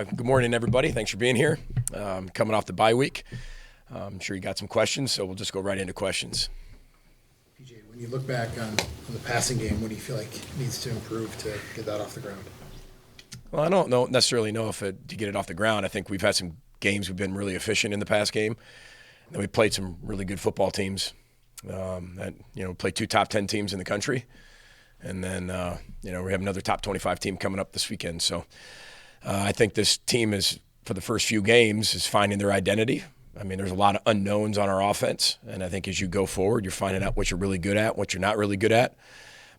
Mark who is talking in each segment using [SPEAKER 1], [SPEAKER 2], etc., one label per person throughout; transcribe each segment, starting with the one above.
[SPEAKER 1] Good morning, everybody. Thanks for being here. Coming off the bye week. I'm sure you got some questions, so we'll just go right into questions.
[SPEAKER 2] PJ, when you look back on the passing game, what do you feel like needs to improve to get that off the ground?
[SPEAKER 1] Well, I don't necessarily know to get it off the ground. I think we've had some games we've been really efficient in the pass game. And we played some really good football teams. Played 2 top 10 teams in the country. And then, we have another top 25 team coming up this weekend. So I think this team is, for the first few games, is finding their identity. I mean, there's a lot of unknowns on our offense. And I think as you go forward, you're finding out what you're really good at, what you're not really good at.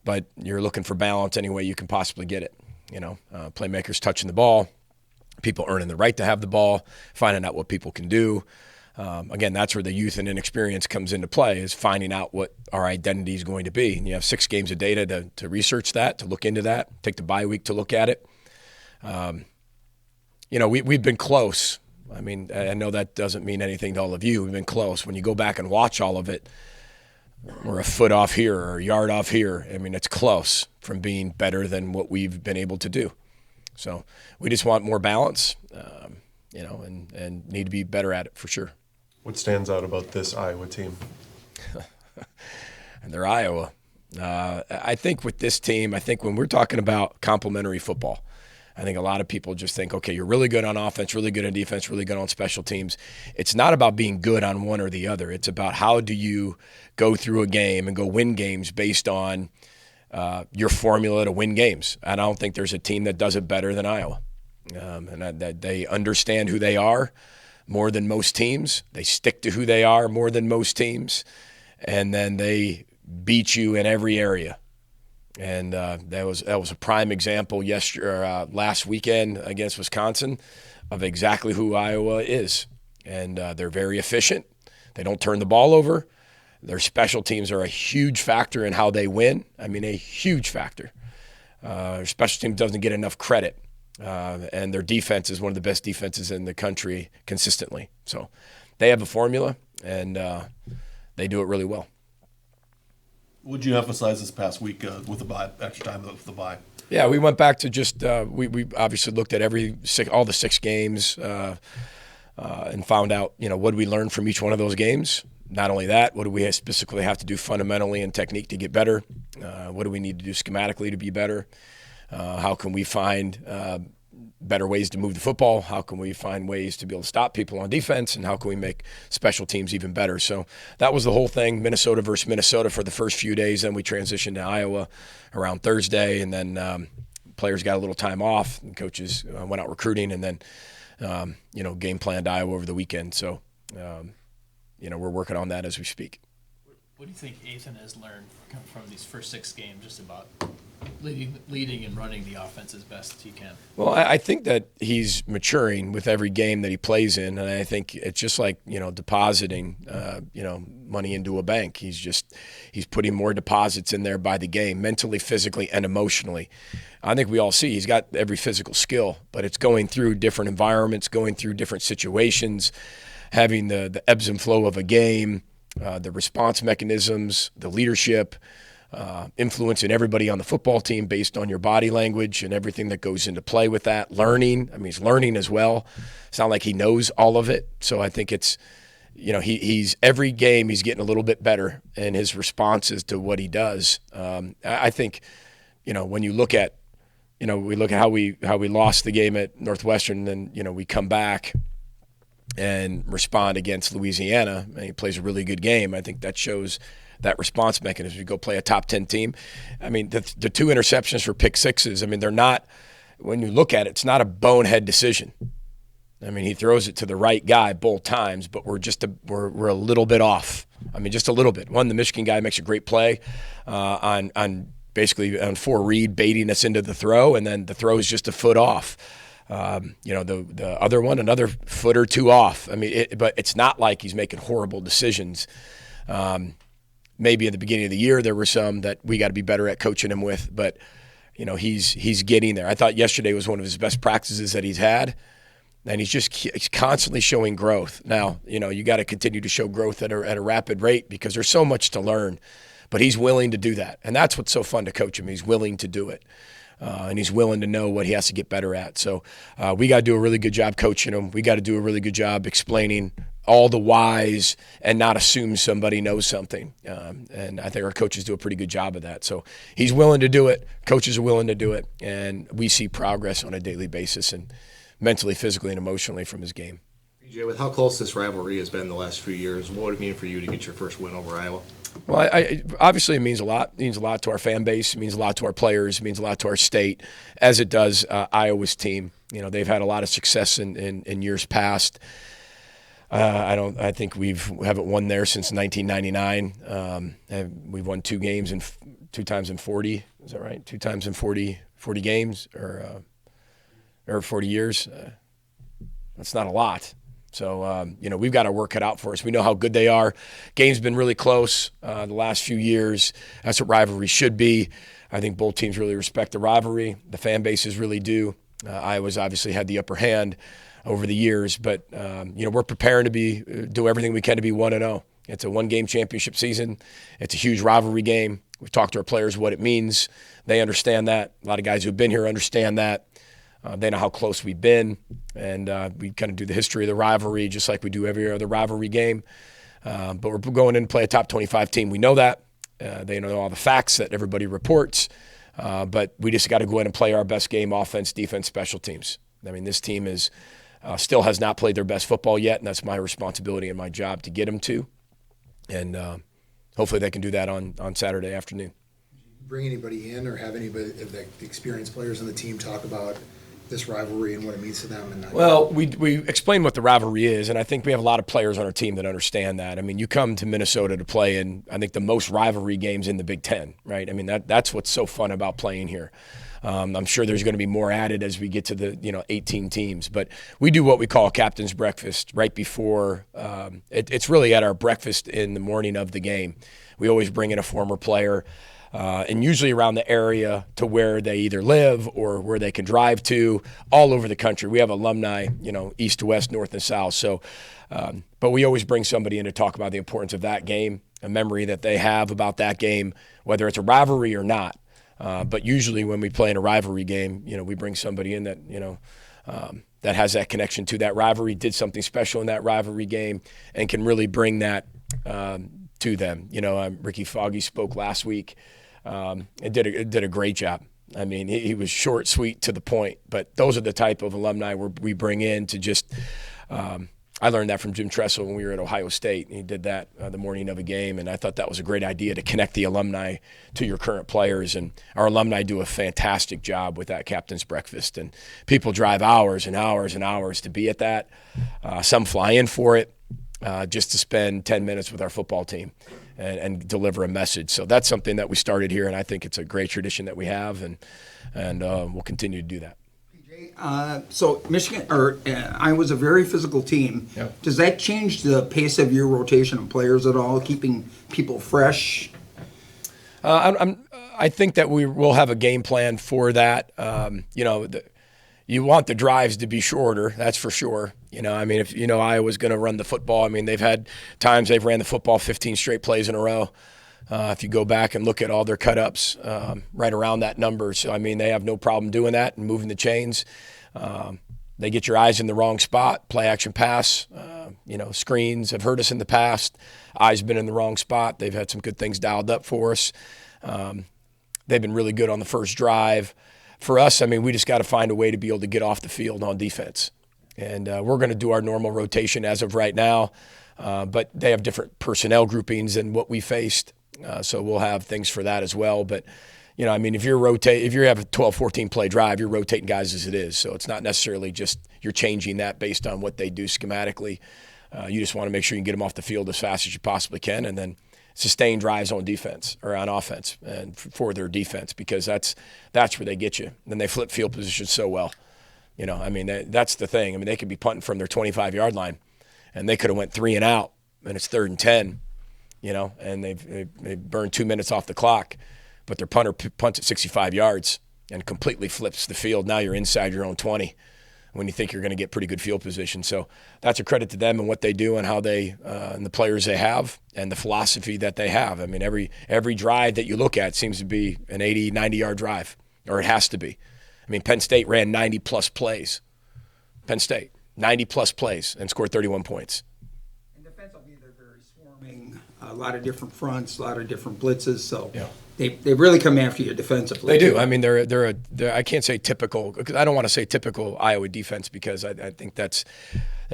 [SPEAKER 1] But you're looking for balance any way you can possibly get it. Playmakers touching the ball, people earning the right to have the ball, finding out what people can do. Again, that's where the youth and inexperience comes into play, is finding out what our identity is going to be. And you have 6 games of data to research that, to look into that, take the bye week to look at it. We've been close. I mean, I know that doesn't mean anything to all of you. We've been close. When you go back and watch all of it, we're a foot off here or a yard off here. I mean, it's close from being better than what we've been able to do. So we just want more balance, and need to be better at it for sure.
[SPEAKER 3] What stands out about this Iowa team?
[SPEAKER 1] And they're Iowa. I think with this team, when we're talking about complementary football, I think a lot of people just think, okay, you're really good on offense, really good on defense, really good on special teams. It's not about being good on one or the other. It's about how do you go through a game and go win games based on your formula to win games. And I don't think there's a team that does it better than Iowa. That they understand who they are more than most teams. They stick to who they are more than most teams. And then they beat you in every area. And that was a prime example last weekend against Wisconsin of exactly who Iowa is. And they're very efficient. They don't turn the ball over. Their special teams are a huge factor in how they win. I mean, a huge factor. Their special team doesn't get enough credit. And their defense is one of the best defenses in the country consistently. So they have a formula, and they do it really well.
[SPEAKER 4] Would you emphasize this past week with the bye, extra time of the bye?
[SPEAKER 1] Yeah, we went back to just we obviously looked at all the 6 games and found out what did we learn from each one of those games. Not only that, what do we specifically have to do fundamentally and technique to get better? What do we need to do schematically to be better? How can we find better ways to move the football? How can we find ways to be able to stop people on defense? And how can we make special teams even better? So that was the whole thing, Minnesota versus Minnesota for the first few days. Then we transitioned to Iowa around Thursday, and then players got a little time off, and coaches went out recruiting, and then game planned Iowa over the weekend. So we're working on that as we speak.
[SPEAKER 5] What do you think Ethan has learned from these first 6 games, just about leading and running the offense as best he can?
[SPEAKER 1] Well, I think that he's maturing with every game that he plays in, and I think it's just like depositing money into a bank. He's putting more deposits in there by the game, mentally, physically, and emotionally. I think we all see he's got every physical skill, but it's going through different environments, going through different situations, having the ebbs and flow of a game, the response mechanisms, the leadership, influencing everybody on the football team based on your body language and everything that goes into play with that. Learning, he's learning as well. It's not like he knows all of it. So I think it's, he's every game he's getting a little bit better in his responses to what he does. I think, when you look at, we look at how we lost the game at Northwestern, and then, we come back and respond against Louisiana, and he plays a really good game. I think that shows that response mechanism. You go play a top 10 team. I mean, the 2 interceptions for pick sixes, they're not, when you look at it, it's not a bonehead decision. He throws it to the right guy both times, but we're a little bit off. Just a little bit. One, the Michigan guy makes a great play on basically on 4 read, baiting us into the throw, and then the throw is just a foot off. The other one, another foot or 2 off. But it's not like he's making horrible decisions. Maybe at the beginning of the year there were some that we got to be better at coaching him with, but he's getting there. I thought yesterday was one of his best practices that he's had, and he's constantly showing growth. Now, you got to continue to show growth at a rapid rate because there's so much to learn, but he's willing to do that, and that's what's so fun to coach him. He's willing to do it. and he's willing to know what he has to get better at. So we got to do a really good job coaching him. We got to do a really good job explaining all the whys and not assume somebody knows something. And I think our coaches do a pretty good job of that. So he's willing to do it. Coaches are willing to do it. And we see progress on a daily basis and mentally, physically, and emotionally from his game.
[SPEAKER 6] PJ, with how close this rivalry has been the last few years, what would it mean for you to get your first win over Iowa?
[SPEAKER 1] Well, obviously it means a lot. It means a lot to our fan base. It means a lot to our players. It means a lot to our state, as it does Iowa's team. You know, they've had a lot of success in years past. I think we haven't won there since 1999. We've won 2 games and 2 times in 40. Is that right? 2 times in 40 games or 40 years. That's not a lot. So, we've got our work cut out for us. We know how good they are. Game's been really close the last few years. That's what rivalry should be. I think both teams really respect the rivalry. The fan bases really do. Iowa's obviously had the upper hand over the years, but we're preparing to do everything we can to be 1-0. It's a 1-game championship season. It's a huge rivalry game. We've talked to our players what it means. They understand that. A lot of guys who've been here understand that. They know how close we've been, and we kind of do the history of the rivalry just like we do every other rivalry game. But we're going in to play a top 25 team. We know that. They know all the facts that everybody reports. But we just got to go in and play our best game, offense, defense, special teams. I mean, this team still has not played their best football yet, and that's my responsibility and my job to get them to. And hopefully they can do that on Saturday afternoon.
[SPEAKER 2] Bring anybody in or have anybody of the experienced players on the team talk about this rivalry and what it means to them? And
[SPEAKER 1] well, we explain what the rivalry is, and I think we have a lot of players on our team that understand that. I mean, you come to Minnesota to play in, I think, the most rivalry games in the Big Ten, right? I mean, that's what's so fun about playing here. I'm sure there's going to be more added as we get to the 18 teams, but we do what we call a captain's breakfast right before. It's really at our breakfast in the morning of the game. We always bring in a former player. And usually around the area to where they either live or where they can drive to, all over the country. We have alumni, east to west, north and south. So, but we always bring somebody in to talk about the importance of that game, a memory that they have about that game, whether it's a rivalry or not. But usually when we play in a rivalry game, we bring somebody in that, that has that connection to that rivalry, did something special in that rivalry game, and can really bring that to them. Ricky Foggy spoke last week. It did a great job. I mean, he was short, sweet, to the point. But those are the type of alumni we bring in to just. I learned that from Jim Tressel when we were at Ohio State. He did that the morning of a game, and I thought that was a great idea to connect the alumni to your current players. And our alumni do a fantastic job with that captain's breakfast. And people drive hours and hours and hours to be at that. Some fly in for it just to spend 10 minutes with our football team and deliver a message. So that's something that we started here, and I think it's a great tradition that we have, and we'll continue to do that.
[SPEAKER 7] So Michigan or Iowa's a very physical team.
[SPEAKER 1] Yep.
[SPEAKER 7] Does that change the pace of your rotation of players at all, keeping people fresh?
[SPEAKER 1] I think that we will have a game plan for that. You want the drives to be shorter, that's for sure. If Iowa's going to run the football, they've had times they've ran the football 15 straight plays in a row. If you go back and look at all their cut-ups, right around that number. So, they have no problem doing that and moving the chains. They get your eyes in the wrong spot, play action pass. Screens have hurt us in the past. Eyes been in the wrong spot. They've had some good things dialed up for us. They've been really good on the first drive. For us, we just got to find a way to be able to get off the field on defense. And we're going to do our normal rotation as of right now. But they have different personnel groupings than what we faced. So we'll have things for that as well. But, if you have a 12, 14 play drive, you're rotating guys as it is. So it's not necessarily just you're changing that based on what they do schematically. You just want to make sure you can get them off the field as fast as you possibly can, and then sustain drives on defense or on offense and for their defense, because that's where they get you. Then they flip field position so well. That's the thing. They could be punting from their 25-yard line, and they could have went 3 and out, and it's 3rd and 10. And they've burned 2 minutes off the clock, but their punter punts at 65 yards and completely flips the field. Now you're inside your own 20 when you think you're going to get pretty good field position. So that's a credit to them and what they do and how they and the players they have and the philosophy that they have. Every drive that you look at seems to be an 80, 90-yard drive. or it has to be. I mean, Penn State ran 90-plus plays. Penn State, 90-plus plays and scored 31 points.
[SPEAKER 7] And defensively, they're very swarming, a lot of different fronts, a lot of different blitzes. So
[SPEAKER 1] Yeah.
[SPEAKER 7] they really come after you defensively.
[SPEAKER 1] They do. I mean, they're I can't say typical, because I don't want to say typical Iowa defense, because I think that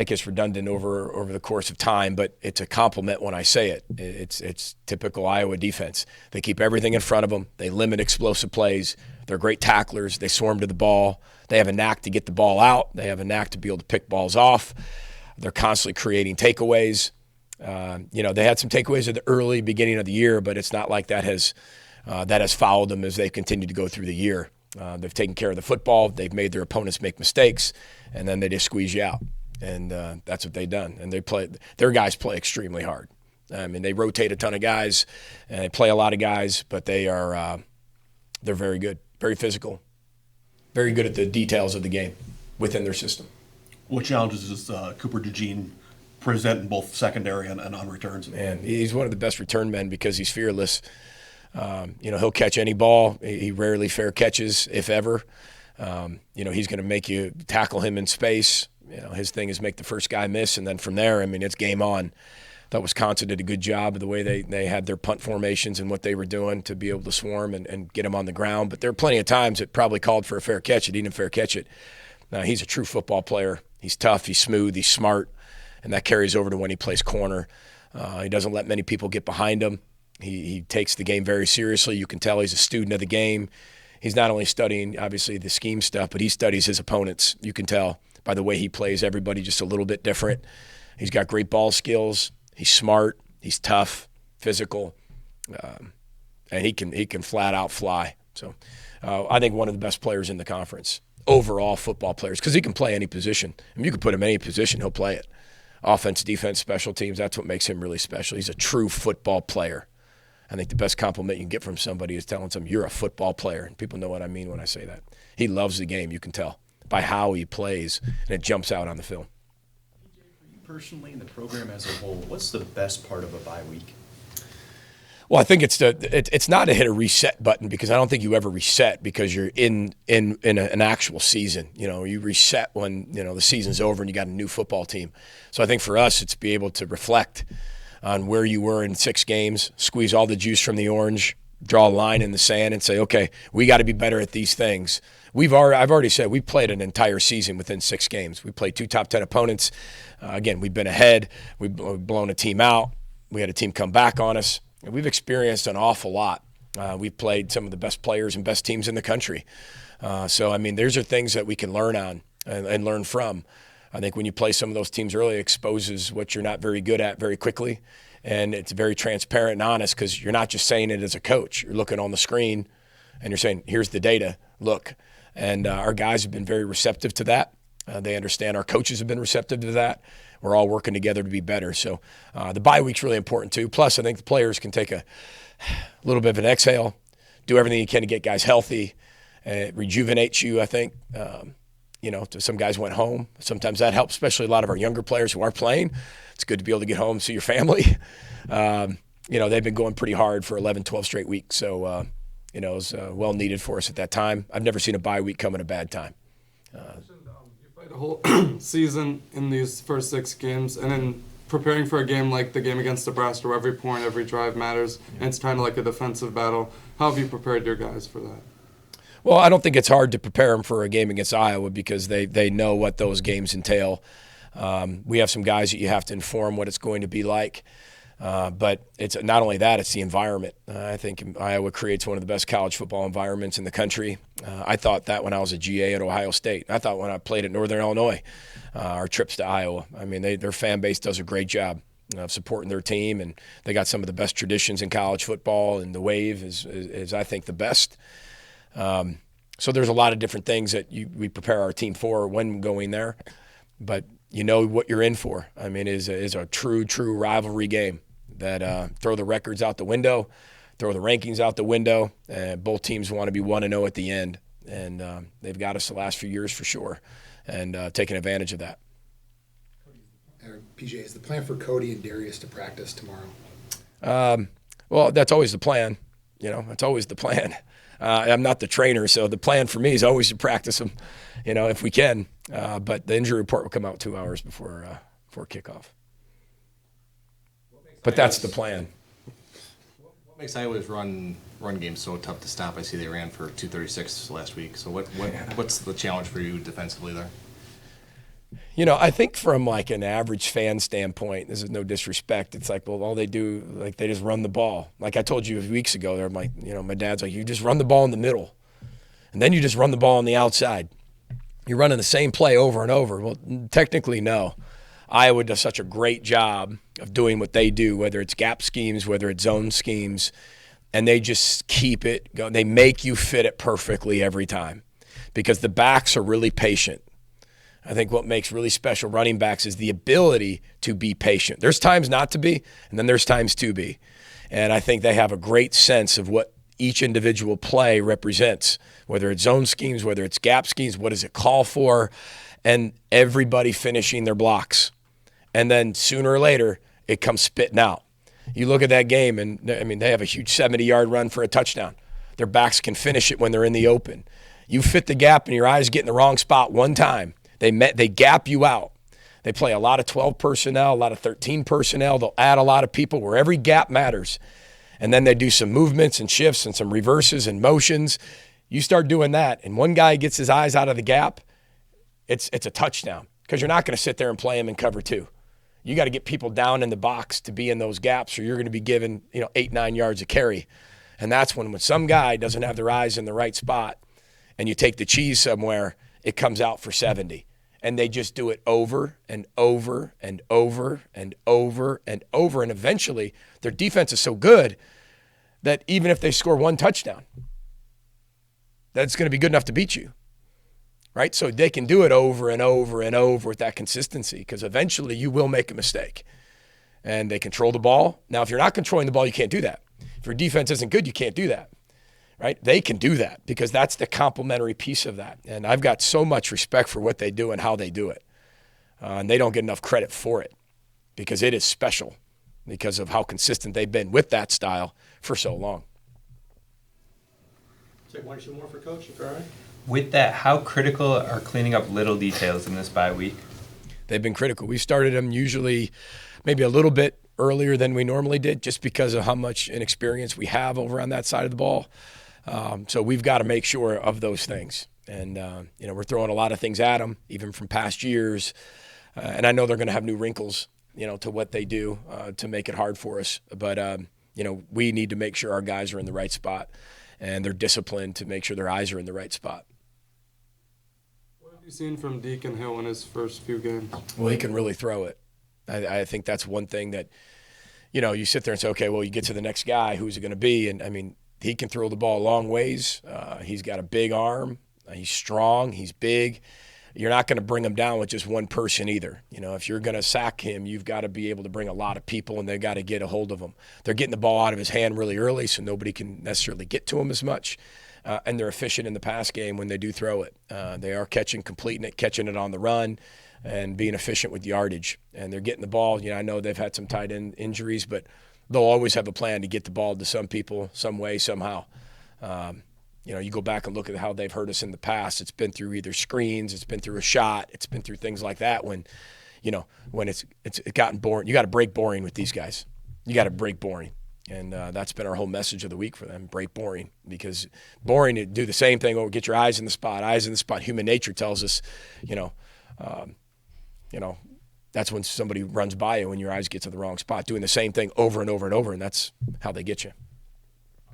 [SPEAKER 1] gets redundant over the course of time, but it's a compliment when I say it. It's typical Iowa defense. They keep everything in front of them. They limit explosive plays. They're great tacklers. They swarm to the ball. They have a knack to get the ball out. They have a knack to be able to pick balls off. They're constantly creating takeaways. They had some takeaways at the early beginning of the year, but it's not like that has followed them as they've continued to go through the year. They've taken care of the football. They've made their opponents make mistakes, and then they just squeeze you out. And that's what they've done. And their guys play extremely hard. I mean, they rotate a ton of guys, and they play a lot of guys, but they're very good, very physical, very good at the details of the game within their system.
[SPEAKER 4] What challenges does Cooper DeJean present in both secondary and on returns?
[SPEAKER 1] Man, he's one of the best return men because he's fearless. He'll catch any ball. He rarely fair catches, if ever. He's going to make you tackle him in space. His thing is make the first guy miss, and then from there, I mean, it's game on. Thought Wisconsin did a good job of the way they had their punt formations and what they were doing to be able to swarm and get him on the ground. But there are plenty of times it probably called for a fair catch. It didn't fair catch it. He's a true football player. He's tough. He's smooth. He's smart. And that carries over to when he plays corner. He doesn't let many people get behind him. He takes the game very seriously. You can tell he's a student of the game. He's not only studying, obviously, the scheme stuff, but he studies his opponents. You can tell by the way he plays everybody just a little bit different. He's got great ball skills. He's smart. He's tough, physical, and he can flat out fly. So I think one of the best players in the conference, overall football players, because he can play any position. I mean, you can put him in any position, he'll play it. Offense, defense, special teams, that's what makes him really special. He's a true football player. I think the best compliment you can get from somebody is telling them you're a football player, and people know what I mean when I say that. He loves the game, you can tell, by how he plays, and it jumps out on the film.
[SPEAKER 8] Personally, in the program as a whole, what's the best part of a bye week?
[SPEAKER 1] Well, I think it's not to hit a reset button, because I don't think you ever reset because you're in an actual season. You reset when the season's over and you got a new football team. So I think for us, it's be able to reflect on where you were in 6 games, squeeze all the juice from the orange, draw a line in the sand, and say, okay, we got to be better at these things. I've already said we played an entire season within 6 games. We played 2 top 10 opponents. Again, we've been ahead. We've blown a team out. We had a team come back on us. And we've experienced an awful lot. We've played some of the best players and best teams in the country. So, I mean, those are things that we can learn on and learn from. I think when you play some of those teams early, it exposes what you're not very good at very quickly. And it's very transparent and honest, because you're not just saying it as a coach. You're looking on the screen and you're saying, here's the data, look. And our guys have been very receptive to that. They understand. Our coaches have been receptive to that. We're all working together to be better. So the bye week's really important too. Plus, I think the players can take a little bit of an exhale, do everything you can to get guys healthy. It rejuvenates you, I think. Some guys went home. Sometimes that helps, especially a lot of our younger players who are playing. It's good to be able to get home, see your family. They've been going pretty hard for 11, 12 straight weeks. So, it was well needed for us at that time. I've never seen a bye week come at a bad time.
[SPEAKER 9] You played the whole season in these first 6 games, and then preparing for a game like the game against Nebraska, where every point, every drive matters, and it's kind of like a defensive battle. How have you prepared your guys for that?
[SPEAKER 1] Well, I don't think it's hard to prepare them for a game against Iowa, because they know what those games entail. We have some guys that you have to inform what it's going to be like. But it's not only that, it's the environment. I think Iowa creates one of the best college football environments in the country. I thought that when I was a GA at Ohio State. I thought when I played at Northern Illinois, our trips to Iowa. I mean, their fan base does a great job of supporting their team, and they got some of the best traditions in college football, and the Wave is I think, the best. So there's a lot of different things that we prepare our team for when going there. But you know what you're in for. I mean, is a true rivalry game that throw the records out the window, throw the rankings out the window, and both teams want to be 1-0 at the end. And they've got us the last few years for sure, and taking advantage of that.
[SPEAKER 2] PJ, is the plan for Cody and Darius to practice tomorrow?
[SPEAKER 1] Well, that's always the plan. That's always the plan. I'm not the trainer, so the plan for me is always to practice them, if we can. But the injury report will come out 2 hours before kickoff. But that's the plan.
[SPEAKER 6] What makes Iowa's run game so tough to stop? I see they ran for 236 last week. So what's the challenge for you defensively there?
[SPEAKER 1] I think from like an average fan standpoint, this is no disrespect. It's like, well, all they do, like they just run the ball. Like I told you weeks ago, they're like, my dad's like, you just run the ball in the middle, and then you just run the ball on the outside. You're running the same play over and over. Well, technically, no. Iowa does such a great job of doing what they do, whether it's gap schemes, whether it's zone schemes, and they just keep it going. They make you fit it perfectly every time because the backs are really patient. I think what makes really special running backs is the ability to be patient. There's times not to be, and then there's times to be. And I think they have a great sense of what each individual play represents, whether it's zone schemes, whether it's gap schemes, what does it call for, and everybody finishing their blocks. And then sooner or later, it comes spitting out. You look at that game, and they have a huge 70-yard run for a touchdown. Their backs can finish it when they're in the open. You fit the gap and your eyes get in the wrong spot one time. They gap you out. They play a lot of 12 personnel, a lot of 13 personnel. They'll add a lot of people where every gap matters. And then they do some movements and shifts and some reverses and motions. You start doing that, and one guy gets his eyes out of the gap, it's a touchdown because you're not going to sit there and play him in cover two. You got to get people down in the box to be in those gaps or you're going to be given 8-9 yards of carry. And that's when some guy doesn't have their eyes in the right spot and you take the cheese somewhere, it comes out for 70. And they just do it over and over and over and over and over. And eventually their defense is so good that even if they score one touchdown, that's going to be good enough to beat you, right? So they can do it over and over and over with that consistency because eventually you will make a mistake. And they control the ball. Now, if you're not controlling the ball, you can't do that. If your defense isn't good, you can't do that. Right? They can do that because that's the complementary piece of that. And I've got so much respect for what they do and how they do it. And they don't get enough credit for it because it is special because of how consistent they've been with that style for so long.
[SPEAKER 8] Take one or two more for Coach, if all right.
[SPEAKER 10] With that, how critical are cleaning up little details in this bye week?
[SPEAKER 1] They've been critical. We started them usually maybe a little bit earlier than we normally did just because of how much inexperience we have over on that side of the ball. So we've got to make sure of those things. And, we're throwing a lot of things at them, even from past years. And I know they're going to have new wrinkles, to what they do to make it hard for us. But, we need to make sure our guys are in the right spot and they're disciplined to make sure their eyes are in the right spot.
[SPEAKER 9] What have you seen from Deacon Hill in his first few games?
[SPEAKER 1] Well, he can really throw it. I think that's one thing that, you sit there and say, okay, well, you get to the next guy, who's it going to be? And, he can throw the ball a long ways. He's got a big arm. He's strong. He's big. You're not going to bring him down with just one person either. If you're going to sack him, you've got to be able to bring a lot of people, and they've got to get a hold of him. They're getting the ball out of his hand really early, so nobody can necessarily get to him as much. And they're efficient in the pass game when they do throw it. They are completing it, catching it on the run, and being efficient with yardage. And they're getting the ball. I know they've had some tight end injuries, but they'll always have a plan to get the ball to some people, some way, somehow. You go back and look at how they've hurt us in the past. It's been through either screens, it's been through a shot, it's been through things like that when it's gotten boring. You got to break boring with these guys. You got to break boring. And that's been our whole message of the week for them, break boring. Because boring, do the same thing, get your eyes in the spot. Human nature tells us, that's when somebody runs by you when your eyes get to the wrong spot, doing the same thing over and over and over, and that's how they get you.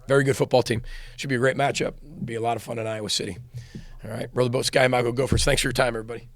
[SPEAKER 1] Very good football team. Should be a great matchup. Be a lot of fun in Iowa City. All right. Roll the boat, Sky, Mago, Gophers. Thanks for your time, everybody.